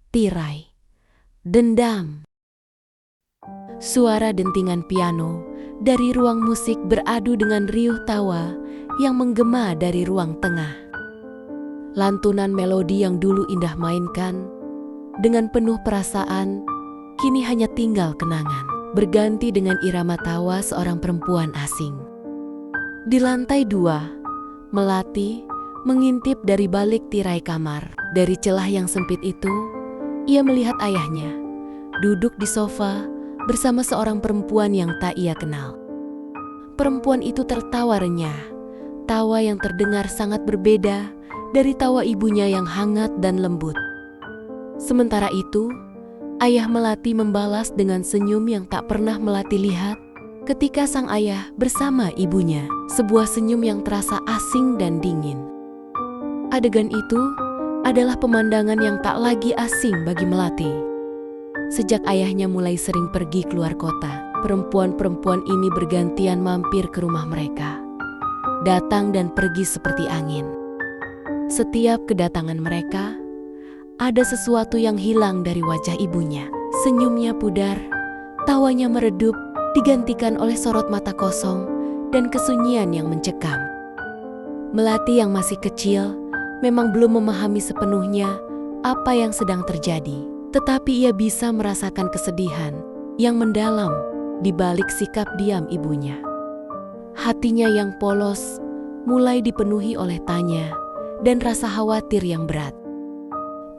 tirai, dendam. Suara dentingan piano dari ruang musik beradu dengan riuh tawa yang menggema dari ruang tengah. Lantunan melodi yang dulu Indah mainkan dengan penuh perasaan, kini hanya tinggal kenangan, berganti dengan irama tawa seorang perempuan asing. Di lantai 2, Melati mengintip dari balik tirai kamar. Dari celah yang sempit itu, ia melihat ayahnya duduk di sofa bersama seorang perempuan yang tak ia kenal. Perempuan itu tertawa renyah, tawa yang terdengar sangat berbeda dari tawa ibunya yang hangat dan lembut. Sementara itu, ayah Melati membalas dengan senyum yang tak pernah Melati lihat ketika sang ayah bersama ibunya, sebuah senyum yang terasa asing dan dingin. Adegan itu adalah pemandangan yang tak lagi asing bagi Melati. Sejak ayahnya mulai sering pergi keluar kota, perempuan-perempuan ini bergantian mampir ke rumah mereka, datang dan pergi seperti angin. Setiap kedatangan mereka, ada sesuatu yang hilang dari wajah ibunya. Senyumnya pudar, tawanya meredup, digantikan oleh sorot mata kosong dan kesunyian yang mencekam. Melati yang masih kecil memang belum memahami sepenuhnya apa yang sedang terjadi, tetapi ia bisa merasakan kesedihan yang mendalam di balik sikap diam ibunya. Hatinya yang polos mulai dipenuhi oleh tanya dan rasa khawatir yang berat.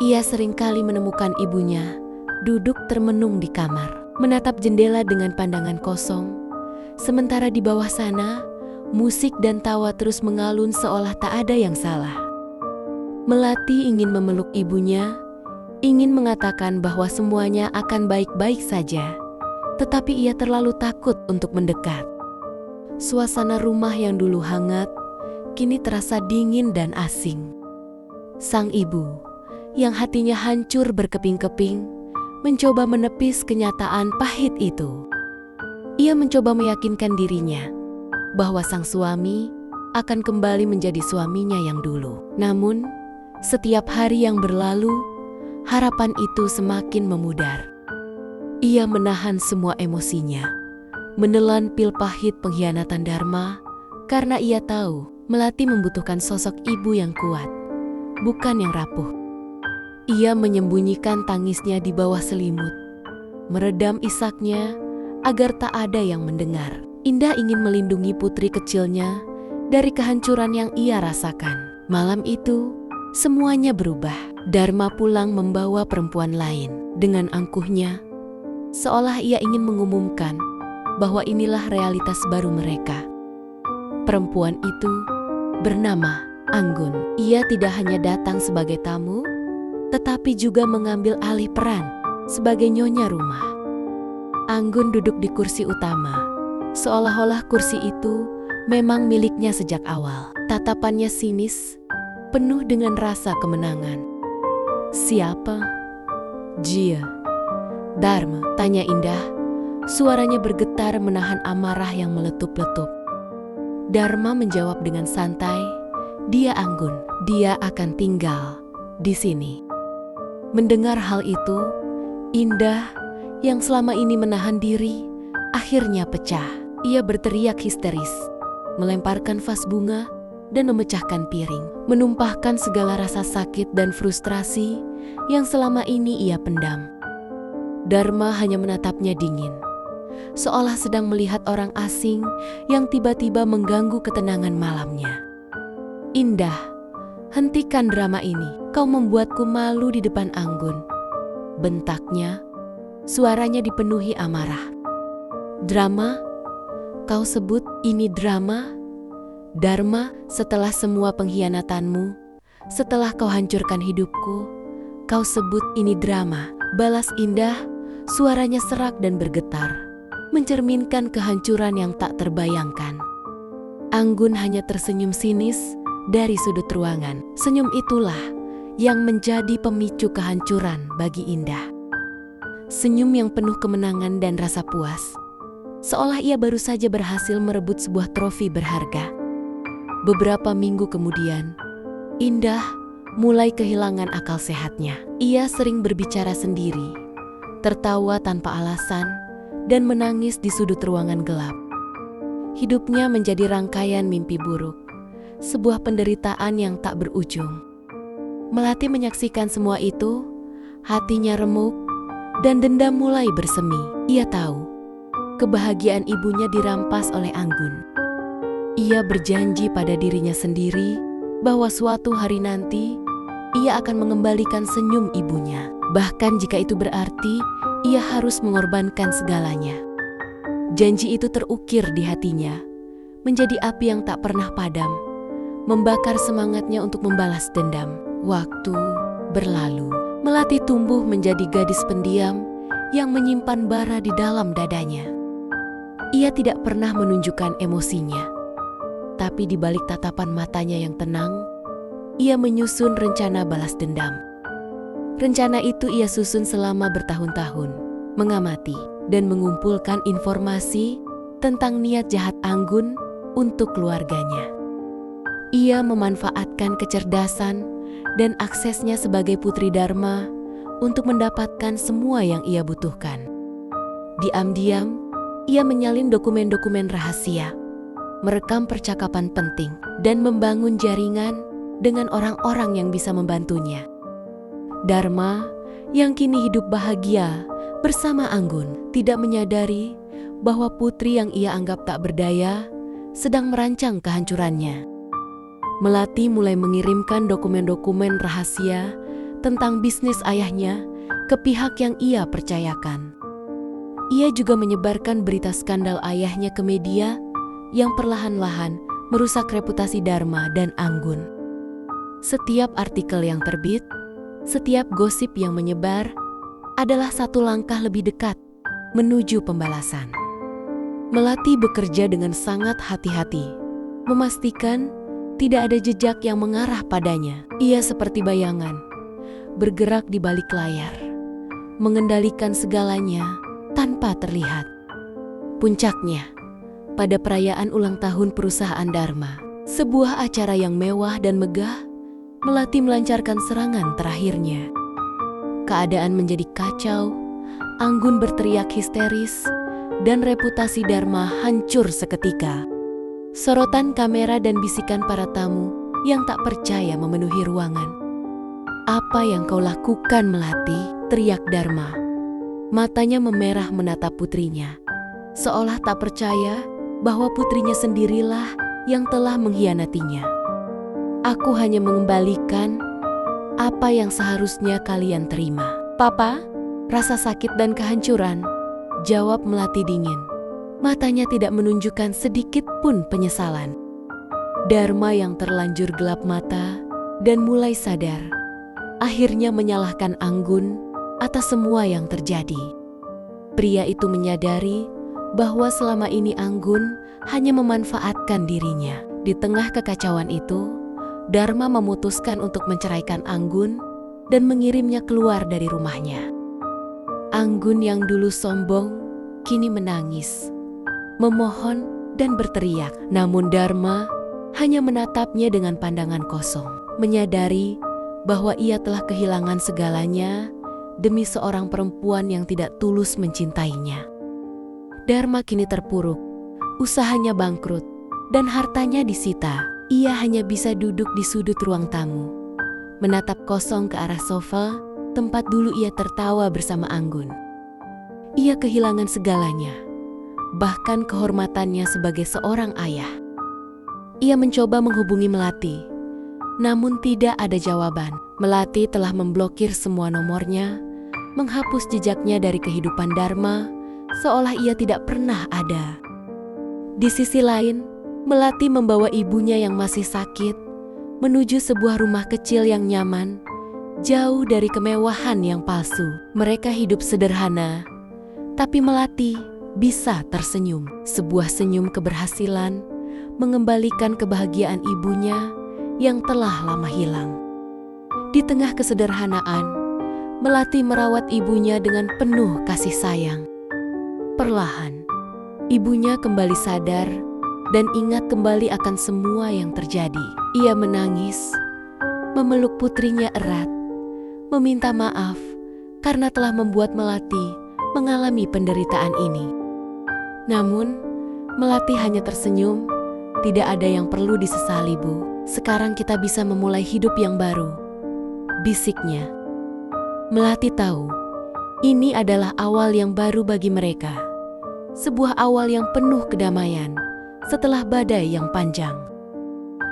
Ia seringkali menemukan ibunya duduk termenung di kamar, menatap jendela dengan pandangan kosong, sementara di bawah sana, musik dan tawa terus mengalun seolah tak ada yang salah. Melati ingin memeluk ibunya, ingin mengatakan bahwa semuanya akan baik-baik saja, tetapi ia terlalu takut untuk mendekat. Suasana rumah yang dulu hangat, kini terasa dingin dan asing. Sang ibu, yang hatinya hancur berkeping-keping, mencoba menepis kenyataan pahit itu. Ia mencoba meyakinkan dirinya bahwa sang suami akan kembali menjadi suaminya yang dulu. Namun, setiap hari yang berlalu, harapan itu semakin memudar. Ia menahan semua emosinya, menelan pil pahit pengkhianatan Dharma, karena ia tahu Melati membutuhkan sosok ibu yang kuat, bukan yang rapuh. Ia menyembunyikan tangisnya di bawah selimut, meredam isaknya agar tak ada yang mendengar. Indah ingin melindungi putri kecilnya dari kehancuran yang ia rasakan. Malam itu, semuanya berubah. Dharma pulang membawa perempuan lain. Dengan angkuhnya, seolah ia ingin mengumumkan bahwa inilah realitas baru mereka. Perempuan itu bernama Anggun. Ia tidak hanya datang sebagai tamu, tetapi juga mengambil alih peran sebagai nyonya rumah. Anggun duduk di kursi utama, seolah-olah kursi itu memang miliknya sejak awal. Tatapannya sinis, penuh dengan rasa kemenangan. "Siapa?" "Jia." "Dharma?" tanya Indah. Suaranya bergetar menahan amarah yang meletup-letup. Dharma menjawab dengan santai, "Dia Anggun, dia akan tinggal di sini." Mendengar hal itu, Indah yang selama ini menahan diri, akhirnya pecah. Ia berteriak histeris, melemparkan vas bunga dan memecahkan piring, menumpahkan segala rasa sakit dan frustrasi yang selama ini ia pendam. Dharma hanya menatapnya dingin, seolah sedang melihat orang asing yang tiba-tiba mengganggu ketenangan malamnya. "Indah, hentikan drama ini. Kau membuatku malu di depan Anggun," bentaknya. Suaranya dipenuhi amarah. "Drama? Kau sebut ini drama? Dharma, setelah semua pengkhianatanmu, setelah kau hancurkan hidupku, kau sebut ini drama?" Balas Indah, suaranya serak dan bergetar, mencerminkan kehancuran yang tak terbayangkan. Anggun hanya tersenyum sinis dari sudut ruangan. Senyum itulah yang menjadi pemicu kehancuran bagi Indah. Senyum yang penuh kemenangan dan rasa puas, seolah ia baru saja berhasil merebut sebuah trofi berharga. Beberapa minggu kemudian, Indah mulai kehilangan akal sehatnya. Ia sering berbicara sendiri, tertawa tanpa alasan, dan menangis di sudut ruangan gelap. Hidupnya menjadi rangkaian mimpi buruk, sebuah penderitaan yang tak berujung. Melati menyaksikan semua itu, hatinya remuk, dan dendam mulai bersemi. Ia tahu, kebahagiaan ibunya dirampas oleh Anggun. Ia berjanji pada dirinya sendiri bahwa suatu hari nanti, ia akan mengembalikan senyum ibunya. Bahkan jika itu berarti, ia harus mengorbankan segalanya. Janji itu terukir di hatinya, menjadi api yang tak pernah padam, membakar semangatnya untuk membalas dendam. Waktu berlalu, Melati tumbuh menjadi gadis pendiam yang menyimpan bara di dalam dadanya. Ia tidak pernah menunjukkan emosinya, tapi di balik tatapan matanya yang tenang, ia menyusun rencana balas dendam. Rencana itu ia susun selama bertahun-tahun, mengamati dan mengumpulkan informasi tentang niat jahat Anggun untuk keluarganya. Ia memanfaatkan kecerdasan dan aksesnya sebagai putri Dharma untuk mendapatkan semua yang ia butuhkan. Diam-diam, ia menyalin dokumen-dokumen rahasia, merekam percakapan penting, dan membangun jaringan dengan orang-orang yang bisa membantunya. Dharma, yang kini hidup bahagia bersama Anggun, tidak menyadari bahwa putri yang ia anggap tak berdaya sedang merancang kehancurannya. Melati mulai mengirimkan dokumen-dokumen rahasia tentang bisnis ayahnya ke pihak yang ia percayakan. Ia juga menyebarkan berita skandal ayahnya ke media yang perlahan-lahan merusak reputasi Dharma dan Anggun. Setiap artikel yang terbit, setiap gosip yang menyebar adalah satu langkah lebih dekat menuju pembalasan. Melati bekerja dengan sangat hati-hati, memastikan tidak ada jejak yang mengarah padanya. Ia seperti bayangan, bergerak di balik layar, mengendalikan segalanya tanpa terlihat. Puncaknya, pada perayaan ulang tahun perusahaan Dharma, sebuah acara yang mewah dan megah, Melati melancarkan serangan terakhirnya. Keadaan menjadi kacau, Anggun berteriak histeris, dan reputasi Dharma hancur seketika. Sorotan kamera dan bisikan para tamu yang tak percaya memenuhi ruangan. "Apa yang kau lakukan, Melati?" teriak Dharma. Matanya memerah menatap putrinya, seolah tak percaya bahwa putrinya sendirilah yang telah mengkhianatinya. "Aku hanya mengembalikan apa yang seharusnya kalian terima." "Papa, rasa sakit dan kehancuran," jawab Melati dingin. Matanya tidak menunjukkan sedikit pun penyesalan. Dharma yang terlanjur gelap mata dan mulai sadar, akhirnya menyalahkan Anggun atas semua yang terjadi. Pria itu menyadari bahwa selama ini Anggun hanya memanfaatkan dirinya. Di tengah kekacauan itu, Dharma memutuskan untuk menceraikan Anggun dan mengirimnya keluar dari rumahnya. Anggun yang dulu sombong, kini menangis, memohon dan berteriak. Namun Dharma hanya menatapnya dengan pandangan kosong, menyadari bahwa ia telah kehilangan segalanya demi seorang perempuan yang tidak tulus mencintainya. Dharma kini terpuruk, usahanya bangkrut, dan hartanya disita. Ia hanya bisa duduk di sudut ruang tamu, menatap kosong ke arah sofa tempat dulu ia tertawa bersama Anggun. Ia kehilangan segalanya, bahkan kehormatannya sebagai seorang ayah. Ia mencoba menghubungi Melati, namun tidak ada jawaban. Melati telah memblokir semua nomornya, menghapus jejaknya dari kehidupan Dharma, seolah ia tidak pernah ada. Di sisi lain, Melati membawa ibunya yang masih sakit menuju sebuah rumah kecil yang nyaman, jauh dari kemewahan yang palsu. Mereka hidup sederhana, tapi Melati bisa tersenyum. Sebuah senyum keberhasilan mengembalikan kebahagiaan ibunya yang telah lama hilang. Di tengah kesederhanaan, Melati merawat ibunya dengan penuh kasih sayang. Perlahan, ibunya kembali sadar dan ingat kembali akan semua yang terjadi. Ia menangis, memeluk putrinya erat, meminta maaf karena telah membuat Melati mengalami penderitaan ini. Namun, Melati hanya tersenyum. "Tidak ada yang perlu disesali, Bu. Sekarang kita bisa memulai hidup yang baru," bisiknya. Melati tahu, ini adalah awal yang baru bagi mereka. Sebuah awal yang penuh kedamaian setelah badai yang panjang.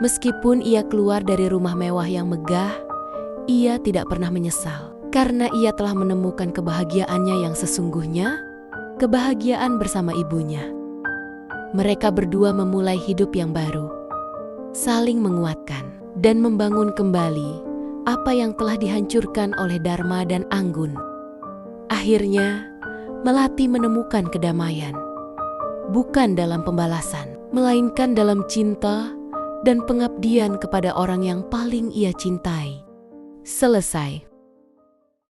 Meskipun ia keluar dari rumah mewah yang megah, ia tidak pernah menyesal. Karena ia telah menemukan kebahagiaannya yang sesungguhnya, kebahagiaan bersama ibunya. Mereka berdua memulai hidup yang baru, saling menguatkan dan membangun kembali apa yang telah dihancurkan oleh Dharma dan Anggun. Akhirnya, Melati menemukan kedamaian, bukan dalam pembalasan, melainkan dalam cinta dan pengabdian kepada orang yang paling ia cintai. Selesai.